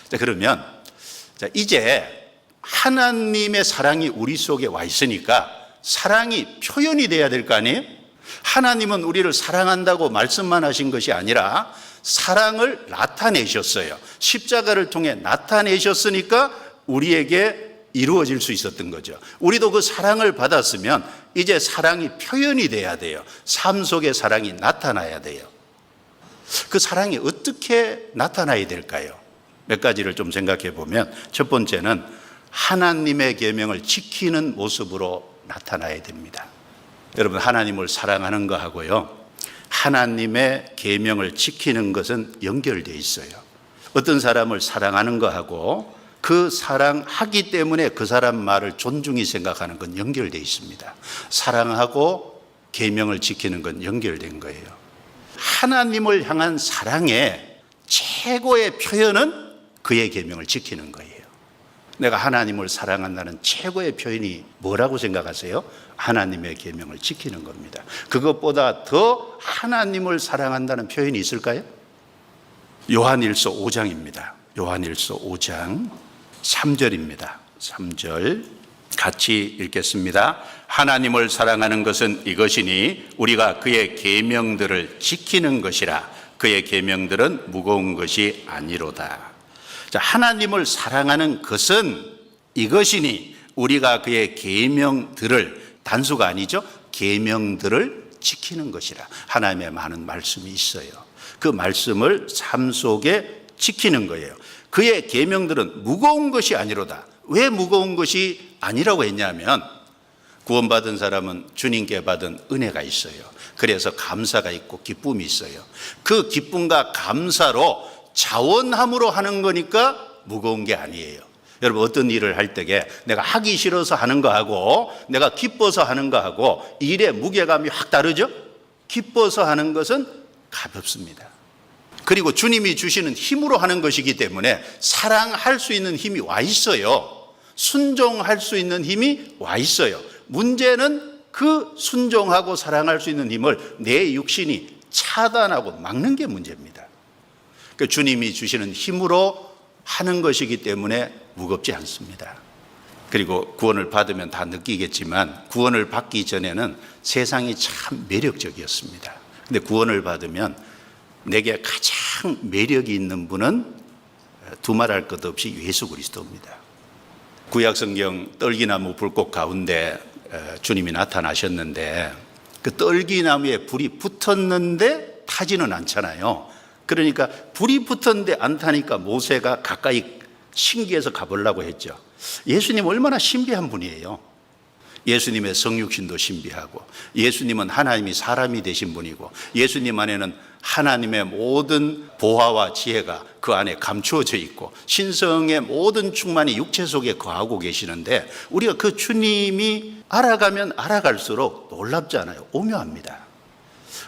자, 그러면 이제 하나님의 사랑이 우리 속에 와 있으니까 사랑이 표현이 돼야 될 거 아니에요? 하나님은 우리를 사랑한다고 말씀만 하신 것이 아니라 사랑을 나타내셨어요. 십자가를 통해 나타내셨으니까 우리에게 이루어질 수 있었던 거죠. 우리도 그 사랑을 받았으면 이제 사랑이 표현이 돼야 돼요. 삶 속에 사랑이 나타나야 돼요. 그 사랑이 어떻게 나타나야 될까요? 몇 가지를 좀 생각해 보면, 첫 번째는 하나님의 계명을 지키는 모습으로 나타나야 됩니다. 여러분, 하나님을 사랑하는 거하고요, 하나님의 계명을 지키는 것은 연결되어 있어요. 어떤 사람을 사랑하는 거하고 그 사랑하기 때문에 그 사람 말을 존중히 생각하는 건 연결되어 있습니다. 사랑하고 계명을 지키는 건 연결된 거예요. 하나님을 향한 사랑의 최고의 표현은 그의 계명을 지키는 거예요. 내가 하나님을 사랑한다는 최고의 표현이 뭐라고 생각하세요? 하나님의 계명을 지키는 겁니다. 그것보다 더 하나님을 사랑한다는 표현이 있을까요? 요한일서 5장입니다. 요한일서 5장 3절입니다. 3절 같이 읽겠습니다. 하나님을 사랑하는 것은 이것이니 우리가 그의 계명들을 지키는 것이라. 그의 계명들은 무거운 것이 아니로다. 자, 하나님을 사랑하는 것은 이것이니 우리가 그의 계명들을, 단수가 아니죠, 계명들을 지키는 것이라. 하나님의 많은 말씀이 있어요. 그 말씀을 삶 속에 지키는 거예요. 그의 계명들은 무거운 것이 아니로다. 왜 무거운 것이 아니라고 했냐면, 구원받은 사람은 주님께 받은 은혜가 있어요. 그래서 감사가 있고 기쁨이 있어요. 그 기쁨과 감사로 자원함으로 하는 거니까 무거운 게 아니에요. 여러분, 어떤 일을 할 때에 내가 하기 싫어서 하는 거하고 내가 기뻐서 하는 거하고 일의 무게감이 확 다르죠? 기뻐서 하는 것은 가볍습니다. 그리고 주님이 주시는 힘으로 하는 것이기 때문에 사랑할 수 있는 힘이 와 있어요. 순종할 수 있는 힘이 와 있어요. 문제는 그 순종하고 사랑할 수 있는 힘을 내 육신이 차단하고 막는 게 문제입니다. 그러니까 주님이 주시는 힘으로 하는 것이기 때문에 무겁지 않습니다. 그리고 구원을 받으면 다 느끼겠지만 구원을 받기 전에는 세상이 참 매력적이었습니다. 근데 구원을 받으면 내게 가장 매력이 있는 분은 두말할 것 없이 예수 그리스도입니다. 구약성경 떨기나무 불꽃 가운데 주님이 나타나셨는데 그 떨기나무에 불이 붙었는데 타지는 않잖아요. 그러니까 불이 붙었는데 안 타니까 모세가 가까이 신기해서 가보려고 했죠. 예수님 얼마나 신비한 분이에요. 예수님의 성육신도 신비하고, 예수님은 하나님이 사람이 되신 분이고, 예수님 안에는 하나님의 모든 보화와 지혜가 그 안에 감추어져 있고, 신성의 모든 충만이 육체 속에 거하고 계시는데, 우리가 그 주님이 알아가면 알아갈수록 놀랍잖아요. 오묘합니다.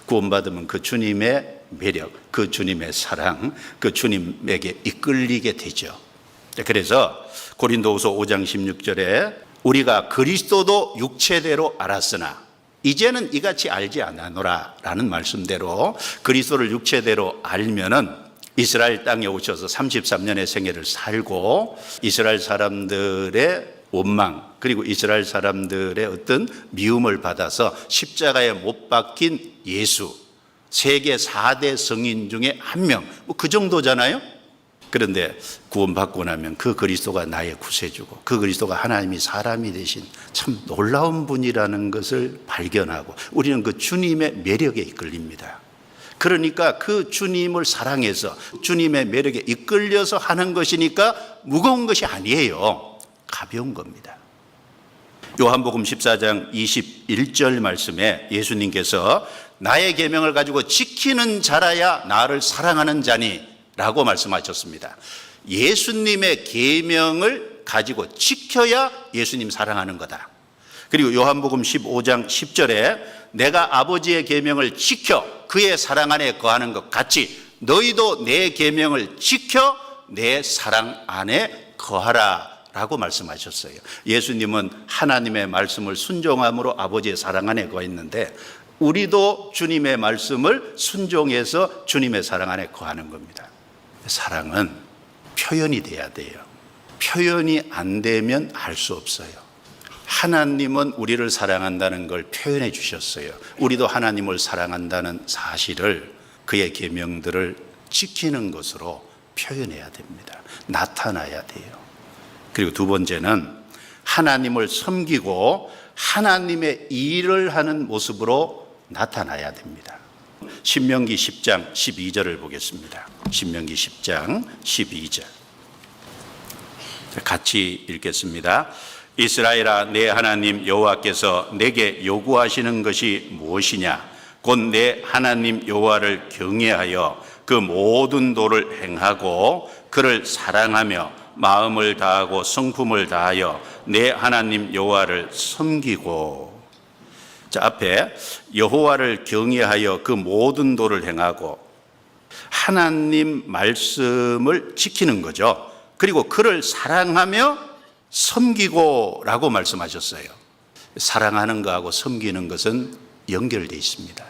구원받으면 그 주님의 매력, 그 주님의 사랑, 그 주님에게 이끌리게 되죠. 그래서 고린도후서 5장 16절에 우리가 그리스도도 육체대로 알았으나 이제는 이같이 알지 않노라 라는 말씀대로 그리스도를 육체대로 알면은 이스라엘 땅에 오셔서 33년의 생애를 살고 이스라엘 사람들의 원망, 그리고 이스라엘 사람들의 어떤 미움을 받아서 십자가에 못 박힌 예수, 세계 4대 성인 중에 한 명, 그 정도잖아요. 그런데 구원받고 나면 그 그리스도가 나의 구세주고 그 그리스도가 하나님이 사람이 되신 참 놀라운 분이라는 것을 발견하고 우리는 그 주님의 매력에 이끌립니다. 그러니까 그 주님을 사랑해서 주님의 매력에 이끌려서 하는 것이니까 무거운 것이 아니에요. 가벼운 겁니다. 요한복음 14장 21절 말씀에 예수님께서 나의 계명을 가지고 지키는 자라야 나를 사랑하는 자니 라고 말씀하셨습니다. 예수님의 계명을 가지고 지켜야 예수님 사랑하는 거다. 그리고 요한복음 15장 10절에 내가 아버지의 계명을 지켜 그의 사랑 안에 거하는 것 같이 너희도 내 계명을 지켜 내 사랑 안에 거하라 라고 말씀하셨어요. 예수님은 하나님의 말씀을 순종함으로 아버지의 사랑 안에 거했는데 우리도 주님의 말씀을 순종해서 주님의 사랑 안에 거하는 겁니다. 사랑은 표현이 돼야 돼요. 표현이 안 되면 알 수 없어요. 하나님은 우리를 사랑한다는 걸 표현해 주셨어요. 우리도 하나님을 사랑한다는 사실을, 그의 계명들을 지키는 것으로 표현해야 됩니다. 나타나야 돼요. 그리고 두 번째는 하나님을 섬기고 하나님의 일을 하는 모습으로 나타나야 됩니다. 신명기 10장 12절을 보겠습니다. 신명기 10장 12절 같이 읽겠습니다. 이스라엘아, 내 하나님 여호와께서 내게 요구하시는 것이 무엇이냐? 곧 내 하나님 여호와를 경외하여 그 모든 도를 행하고 그를 사랑하며 마음을 다하고 성품을 다하여 내 하나님 여호와를 섬기고. 자, 앞에 여호와를 경외하여 그 모든 도를 행하고 하나님 말씀을 지키는 거죠. 그리고 그를 사랑하며 섬기고 라고 말씀하셨어요. 사랑하는 것하고 섬기는 것은 연결되어 있습니다.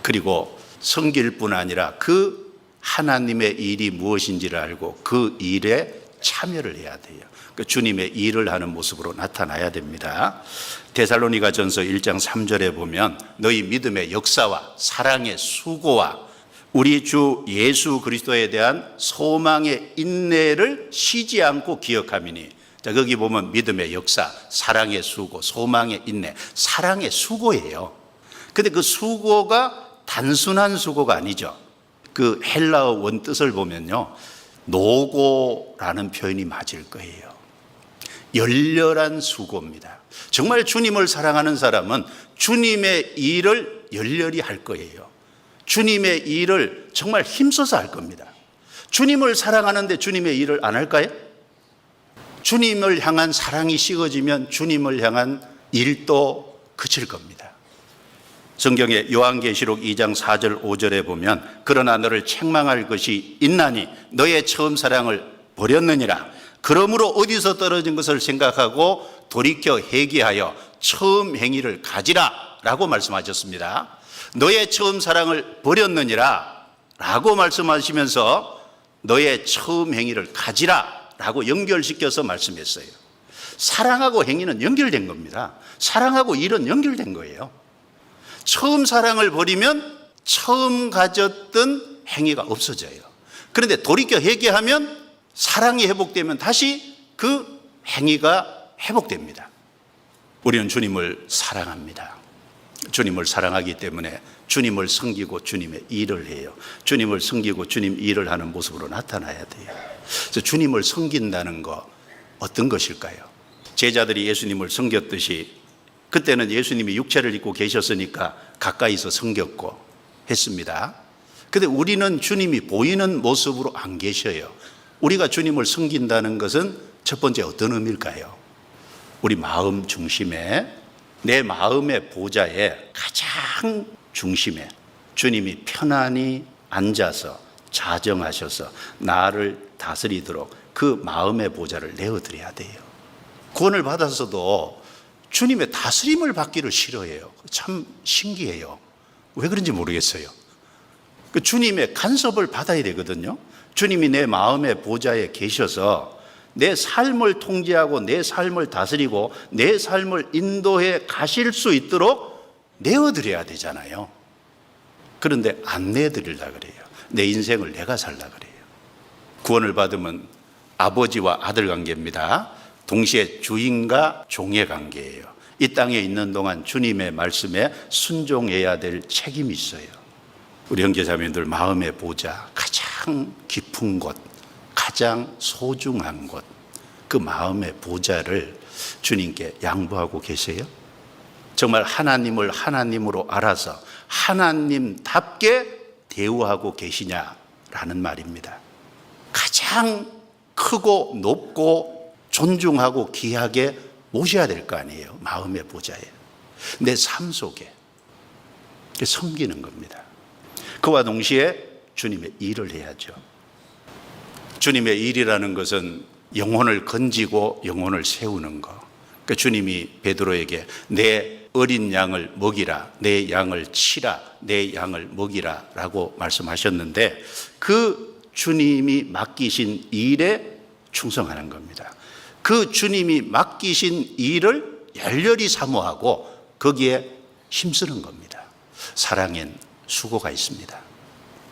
그리고 섬길 뿐 아니라 그 하나님의 일이 무엇인지를 알고 그 일에 참여를 해야 돼요. 그 주님의 일을 하는 모습으로 나타나야 됩니다. 데살로니가 전서 1장 3절에 보면 너희 믿음의 역사와 사랑의 수고와 우리 주 예수 그리스도에 대한 소망의 인내를 쉬지 않고 기억하미니. 자, 거기 보면 믿음의 역사, 사랑의 수고, 소망의 인내, 사랑의 수고예요. 근데 그 수고가 단순한 수고가 아니죠. 그 헬라어 원뜻을 보면요, 노고라는 표현이 맞을 거예요. 열렬한 수고입니다. 정말 주님을 사랑하는 사람은 주님의 일을 열렬히 할 거예요. 주님의 일을 정말 힘써서 할 겁니다. 주님을 사랑하는데 주님의 일을 안 할까요? 주님을 향한 사랑이 식어지면 주님을 향한 일도 그칠 겁니다. 성경의 요한계시록 2장 4절 5절에 보면 그러나 너를 책망할 것이 있나니 너의 처음 사랑을 버렸느니라. 그러므로 어디서 떨어진 것을 생각하고 돌이켜 회개하여 처음 행위를 가지라 라고 말씀하셨습니다. 너의 처음 사랑을 버렸느니라 라고 말씀하시면서 너의 처음 행위를 가지라 라고 연결시켜서 말씀했어요. 사랑하고 행위는 연결된 겁니다. 사랑하고 일은 연결된 거예요. 처음 사랑을 버리면 처음 가졌던 행위가 없어져요. 그런데 돌이켜 회개하면 사랑이 회복되면 다시 그 행위가 회복됩니다. 우리는 주님을 사랑합니다. 주님을 사랑하기 때문에 주님을 섬기고 주님의 일을 해요. 주님을 섬기고 주님 일을 하는 모습으로 나타나야 돼요. 그래서 주님을 섬긴다는 거 어떤 것일까요? 제자들이 예수님을 섬겼듯이 그때는 예수님이 육체를 입고 계셨으니까 가까이서 섬겼고 했습니다. 그런데 우리는 주님이 보이는 모습으로 안 계셔요. 우리가 주님을 섬긴다는 것은 첫 번째 어떤 의미일까요? 우리 마음 중심에, 내 마음의 보좌에 가장 중심에 주님이 편안히 앉아서 자정하셔서 나를 다스리도록 그 마음의 보좌를 내어드려야 돼요. 구원을 받아서도 주님의 다스림을 받기를 싫어해요. 참 신기해요. 왜 그런지 모르겠어요. 그 주님의 간섭을 받아야 되거든요. 주님이 내 마음의 보좌에 계셔서 내 삶을 통제하고 내 삶을 다스리고 내 삶을 인도해 가실 수 있도록 내어드려야 되잖아요. 그런데 안 내드리려고 그래요. 내 인생을 내가 살려고 그래요. 구원을 받으면 아버지와 아들 관계입니다. 동시에 주인과 종의 관계예요. 이 땅에 있는 동안 주님의 말씀에 순종해야 될 책임이 있어요. 우리 형제자매들 마음의 보좌, 가장 깊은 곳, 가장 소중한 곳, 그 마음의 보좌를 주님께 양보하고 계세요? 정말 하나님을 하나님으로 알아서 하나님답게 대우하고 계시냐라는 말입니다. 가장 크고 높고 존중하고 귀하게 모셔야 될 거 아니에요. 마음의 보좌에. 내 삶 속에. 섬기는 겁니다. 그와 동시에 주님의 일을 해야죠. 주님의 일이라는 것은 영혼을 건지고 영혼을 세우는 거. 그러니까 주님이 베드로에게 내 어린 양을 먹이라, 내 양을 치라, 내 양을 먹이라 라고 말씀하셨는데 그 주님이 맡기신 일에 충성하는 겁니다. 그 주님이 맡기신 일을 열렬히 사모하고 거기에 힘쓰는 겁니다. 사랑엔 수고가 있습니다.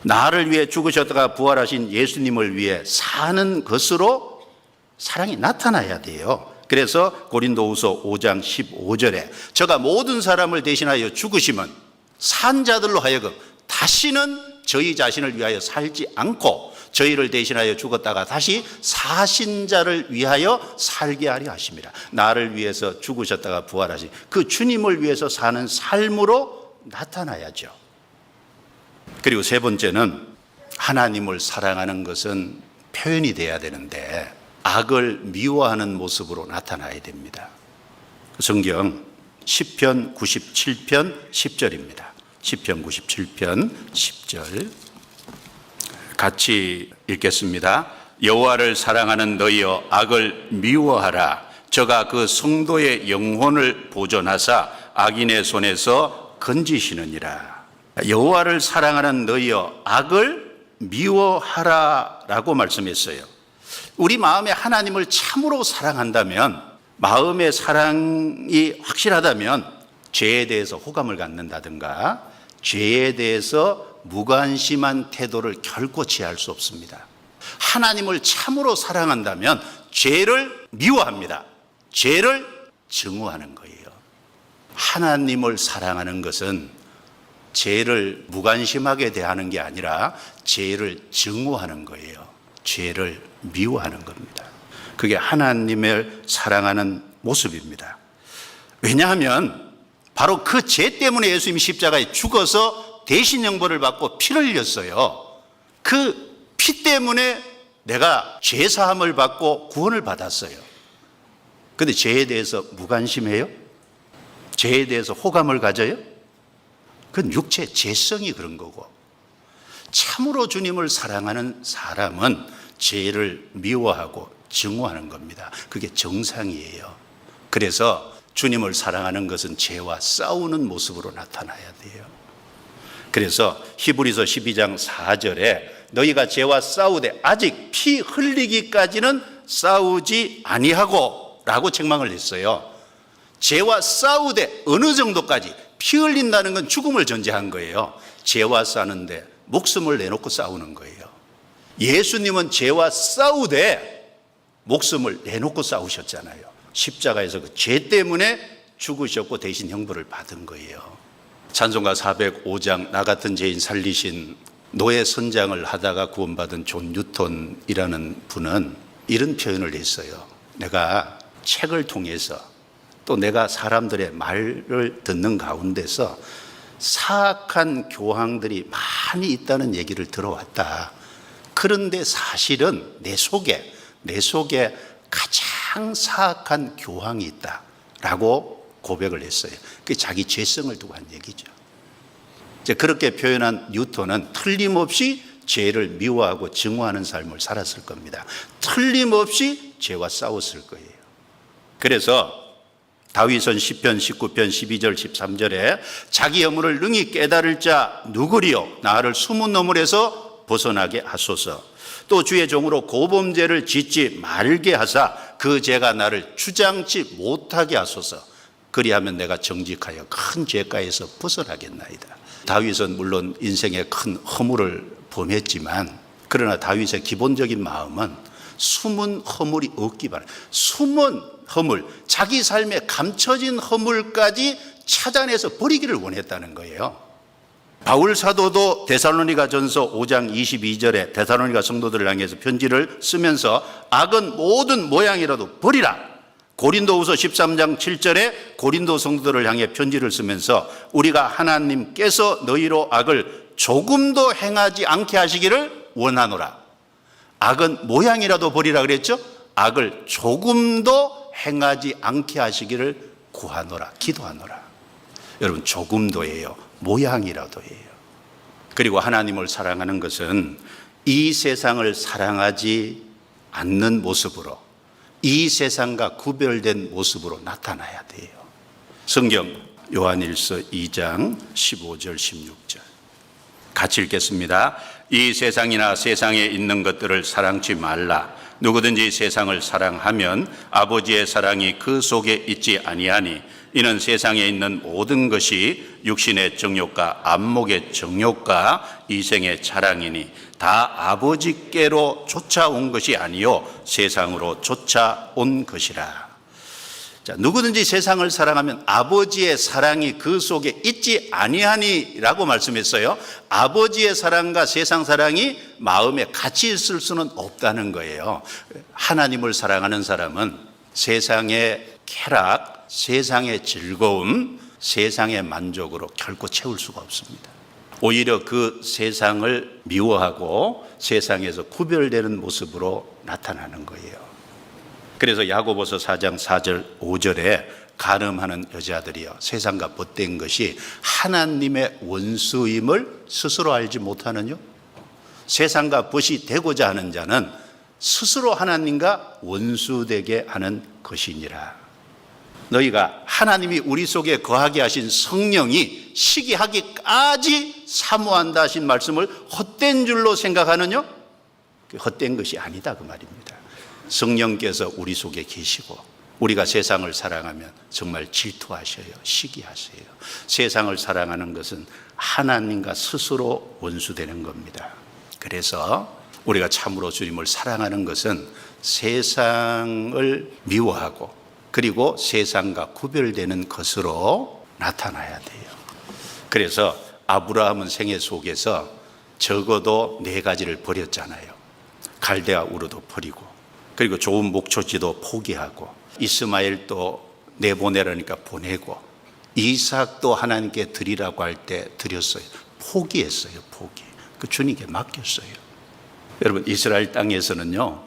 나를 위해 죽으셨다가 부활하신 예수님을 위해 사는 것으로 사랑이 나타나야 돼요. 그래서 고린도후서 5장 15절에 저가 모든 사람을 대신하여 죽으심은 산 자들로 하여금 다시는 저희 자신을 위하여 살지 않고 저희를 대신하여 죽었다가 다시 사신 자를 위하여 살게 하려 하십니다. 나를 위해서 죽으셨다가 부활하신 그 주님을 위해서 사는 삶으로 나타나야죠. 그리고 세 번째는 하나님을 사랑하는 것은 표현이 돼야 되는데 악을 미워하는 모습으로 나타나야 됩니다. 성경 시편 97편 10절입니다. 시편 97편 10절 같이 읽겠습니다. 여호와를 사랑하는 너희여 악을 미워하라. 저가 그 성도의 영혼을 보존하사 악인의 손에서 건지시느니라. 여호와를 사랑하는 너희여 악을 미워하라라고 말씀했어요. 우리 마음에 하나님을 참으로 사랑한다면, 마음의 사랑이 확실하다면 죄에 대해서 호감을 갖는다든가 죄에 대해서 무관심한 태도를 결코 취할 수 없습니다. 하나님을 참으로 사랑한다면 죄를 미워합니다. 죄를 증오하는 거예요. 하나님을 사랑하는 것은 죄를 무관심하게 대하는 게 아니라 죄를 증오하는 거예요. 죄를 미워하는 겁니다. 그게 하나님을 사랑하는 모습입니다. 왜냐하면 바로 그 죄 때문에 예수님이 십자가에 죽어서 대신 형벌을 받고 피를 흘렸어요. 그 피 때문에 내가 죄 사함을 받고 구원을 받았어요. 그런데 죄에 대해서 무관심해요? 죄에 대해서 호감을 가져요? 그건 육체의 죄성이 그런 거고, 참으로 주님을 사랑하는 사람은 죄를 미워하고 증오하는 겁니다. 그게 정상이에요. 그래서 주님을 사랑하는 것은 죄와 싸우는 모습으로 나타나야 돼요. 그래서 히브리서 12장 4절에 너희가 죄와 싸우되 아직 피 흘리기까지는 싸우지 아니하고 라고 책망을 했어요. 죄와 싸우되 어느 정도까지? 피 흘린다는 건 죽음을 전제한 거예요. 죄와 싸우는데 목숨을 내놓고 싸우는 거예요. 예수님은 죄와 싸우되 목숨을 내놓고 싸우셨잖아요. 십자가에서 그 죄 때문에 죽으셨고 대신 형벌을 받은 거예요. 찬송가 405장 나 같은 죄인 살리신 노예 선장을 하다가 구원받은 존 뉴턴이라는 분은 이런 표현을 했어요. 내가 책을 통해서 또 내가 사람들의 말을 듣는 가운데서 사악한 교황들이 많이 있다는 얘기를 들어왔다. 그런데 사실은 내 속에 가장 사악한 교황이 있다라고 고백을 했어요. 그게 자기 죄성을 두고 한 얘기죠. 이제 그렇게 표현한 뉴턴은 틀림없이 죄를 미워하고 증오하는 삶을 살았을 겁니다. 틀림없이 죄와 싸웠을 거예요. 그래서 다윗은 시편 19편 12절 13절에 자기 허물을 능히 깨달을 자 누구리요? 나를 숨은 허물에서 벗어나게 하소서. 또 주의 종으로 고범죄를 짓지 말게 하사 그 죄가 나를 주장치 못하게 하소서. 그리하면 내가 정직하여 큰 죄가에서 벗어나겠나이다. 다윗은 물론 인생의 큰 허물을 범했지만 그러나 다윗의 기본적인 마음은 숨은 허물이 없기 바랍니다. 숨은 허물, 자기 삶에 감춰진 허물까지 찾아내서 버리기를 원했다는 거예요. 바울 사도도 데살로니가전서 5장 22절에 데살로니가 성도들을 향해서 편지를 쓰면서 악은 모든 모양이라도 버리라. 고린도후서 13장 7절에 고린도 성도들을 향해 편지를 쓰면서 우리가 하나님께서 너희로 악을 조금도 행하지 않게 하시기를 원하노라. 악은 모양이라도 버리라 그랬죠? 악을 조금도 행하지 않게 하시기를 구하노라, 기도하노라. 여러분, 조금도예요. 모양이라도예요. 그리고 하나님을 사랑하는 것은 이 세상을 사랑하지 않는 모습으로, 이 세상과 구별된 모습으로 나타나야 돼요. 성경 요한일서 2장 15절 16절 같이 읽겠습니다. 이 세상이나 세상에 있는 것들을 사랑치 말라. 누구든지 세상을 사랑하면 아버지의 사랑이 그 속에 있지 아니하니 이는 세상에 있는 모든 것이 육신의 정욕과 안목의 정욕과 이생의 자랑이니 다 아버지께로 쫓아온 것이 아니요 세상으로 쫓아온 것이라. 자, 누구든지 세상을 사랑하면 아버지의 사랑이 그 속에 있지 아니하니라고 말씀했어요. 아버지의 사랑과 세상 사랑이 마음에 같이 있을 수는 없다는 거예요. 하나님을 사랑하는 사람은 세상의 쾌락, 세상의 즐거움, 세상의 만족으로 결코 채울 수가 없습니다. 오히려 그 세상을 미워하고 세상에서 구별되는 모습으로 나타나는 거예요. 그래서 야고보서 4장 4절 5절에 간음하는 여자들이요 세상과 벗된 것이 하나님의 원수임을 스스로 알지 못하느뇨. 세상과 벗이 되고자 하는 자는 스스로 하나님과 원수되게 하는 것이니라. 너희가 하나님이 우리 속에 거하게 하신 성령이 시기하기까지 사모한다 하신 말씀을 헛된 줄로 생각하느뇨? 헛된 것이 아니다 그 말입니다. 성령께서 우리 속에 계시고 우리가 세상을 사랑하면 정말 질투하셔요. 시기하세요. 세상을 사랑하는 것은 하나님과 스스로 원수되는 겁니다. 그래서 우리가 참으로 주님을 사랑하는 것은 세상을 미워하고 그리고 세상과 구별되는 것으로 나타나야 돼요. 그래서 아브라함은 생애 속에서 적어도 4가지를 버렸잖아요. 갈대아 우르도 버리고 그리고 좋은 목초지도 포기하고 이스마엘도 내보내라니까 보내고 이삭도 하나님께 드리라고 할 때 드렸어요. 포기했어요. 포기. 그 주님께 맡겼어요. 여러분 이스라엘 땅에서는요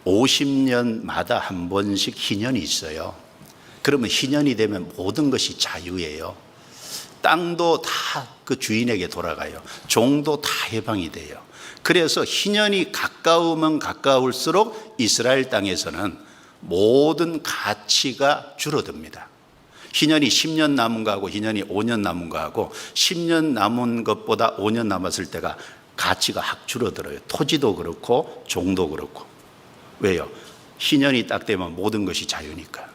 50년마다 한 번씩 희년이 있어요. 그러면 희년이 되면 모든 것이 자유예요. 땅도 다 그 주인에게 돌아가요. 종도 다 해방이 돼요. 그래서 희년이 가까우면 가까울수록 이스라엘 땅에서는 모든 가치가 줄어듭니다. 희년이 10년 남은 거하고 희년이 5년 남은 거하고 10년 남은 것보다 5년 남았을 때가 가치가 확 줄어들어요. 토지도 그렇고 종도 그렇고. 왜요? 희년이 딱 되면 모든 것이 자유니까.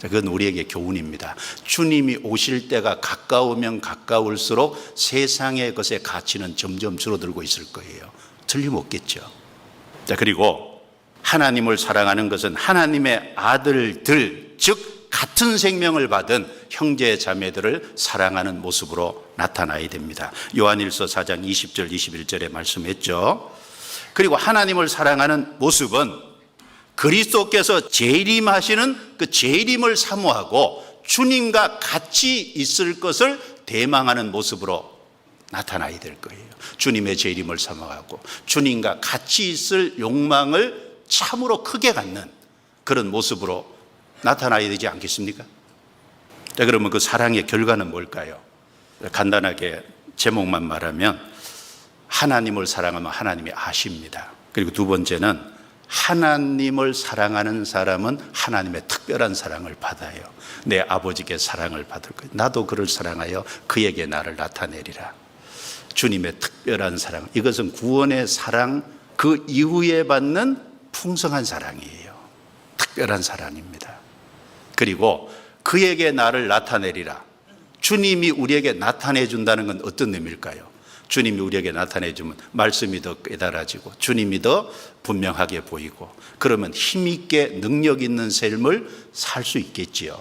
그건 우리에게 교훈입니다. 주님이 오실 때가 가까우면 가까울수록 세상의 것의 가치는 점점 줄어들고 있을 거예요. 틀림없겠죠. 자, 그리고 하나님을 사랑하는 것은 하나님의 아들들, 즉 같은 생명을 받은 형제 자매들을 사랑하는 모습으로 나타나야 됩니다. 요한일서 4장 20절 21절에 말씀했죠. 그리고 하나님을 사랑하는 모습은 그리스도께서 재림하시는 그 재림을 사모하고 주님과 같이 있을 것을 대망하는 모습으로 나타나야 될 거예요. 주님의 재림을 사모하고 주님과 같이 있을 욕망을 참으로 크게 갖는 그런 모습으로 나타나야 되지 않겠습니까? 자, 그러면 그 사랑의 결과는 뭘까요? 간단하게 제목만 말하면 하나님을 사랑하면 하나님이 아십니다. 그리고 두 번째는 하나님을 사랑하는 사람은 하나님의 특별한 사랑을 받아요. 내 아버지께 사랑을 받을 거예요. 나도 그를 사랑하여 그에게 나를 나타내리라. 주님의 특별한 사랑, 이것은 구원의 사랑 그 이후에 받는 풍성한 사랑이에요. 특별한 사랑입니다. 그리고 그에게 나를 나타내리라. 주님이 우리에게 나타내 준다는 건 어떤 의미일까요? 주님이 우리에게 나타내 주면 말씀이 더 깨달아지고 주님이 더 분명하게 보이고 그러면 힘있게 능력 있는 삶을 살 수 있겠지요.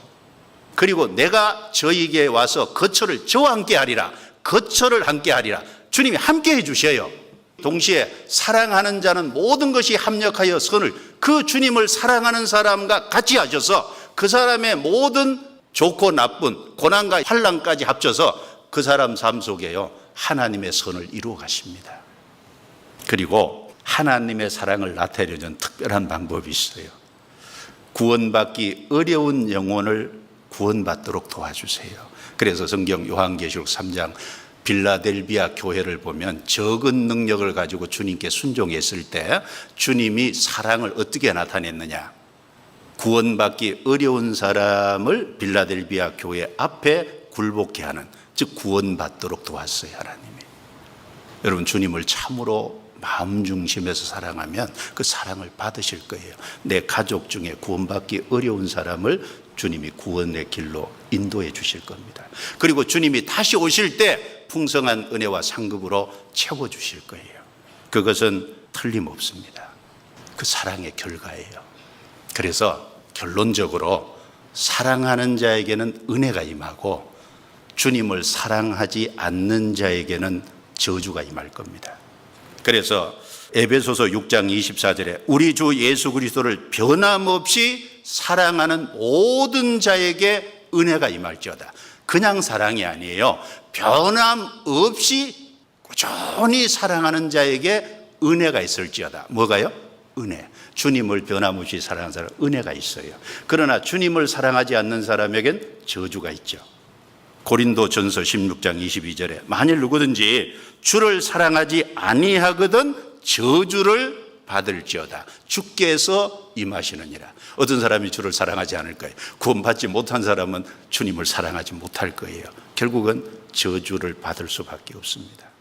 그리고 내가 저에게 와서 거처를 저와 함께 하리라. 거처를 함께 하리라. 주님이 함께 해 주셔요. 동시에 사랑하는 자는 모든 것이 합력하여 선을, 그 주님을 사랑하는 사람과 같이 하셔서 그 사람의 모든 좋고 나쁜 고난과 환난까지 합쳐서 그 사람 삶 속에요 하나님의 선을 이루어 가십니다. 그리고 하나님의 사랑을 나타내려는 특별한 방법이 있어요. 구원받기 어려운 영혼을 구원받도록 도와주세요. 그래서 성경 요한계시록 3장 빌라델비아 교회를 보면 적은 능력을 가지고 주님께 순종했을 때 주님이 사랑을 어떻게 나타냈느냐. 구원받기 어려운 사람을 빌라델비아 교회 앞에 굴복케 하는, 즉 구원받도록 도왔어요. 하나님이. 여러분 주님을 참으로 마음 중심에서 사랑하면 그 사랑을 받으실 거예요. 내 가족 중에 구원받기 어려운 사람을 주님이 구원의 길로 인도해 주실 겁니다. 그리고 주님이 다시 오실 때 풍성한 은혜와 상급으로 채워 주실 거예요. 그것은 틀림없습니다. 그 사랑의 결과예요. 그래서 결론적으로 사랑하는 자에게는 은혜가 임하고 주님을 사랑하지 않는 자에게는 저주가 임할 겁니다. 그래서 에베소서 6장 24절에 우리 주 예수 그리스도를 변함없이 사랑하는 모든 자에게 은혜가 임할지어다. 그냥 사랑이 아니에요. 변함없이 꾸준히 사랑하는 자에게 은혜가 있을지어다. 뭐가요? 은혜. 주님을 변함없이 사랑하는 사람 은혜가 있어요. 그러나 주님을 사랑하지 않는 사람에겐 저주가 있죠. 고린도전서 16장 22절에 만일 누구든지 주를 사랑하지 아니하거든 저주를 받을지어다. 주께서 임하시느니라. 어떤 사람이 주를 사랑하지 않을 거예요. 구원받지 못한 사람은 주님을 사랑하지 못할 거예요. 결국은 저주를 받을 수밖에 없습니다.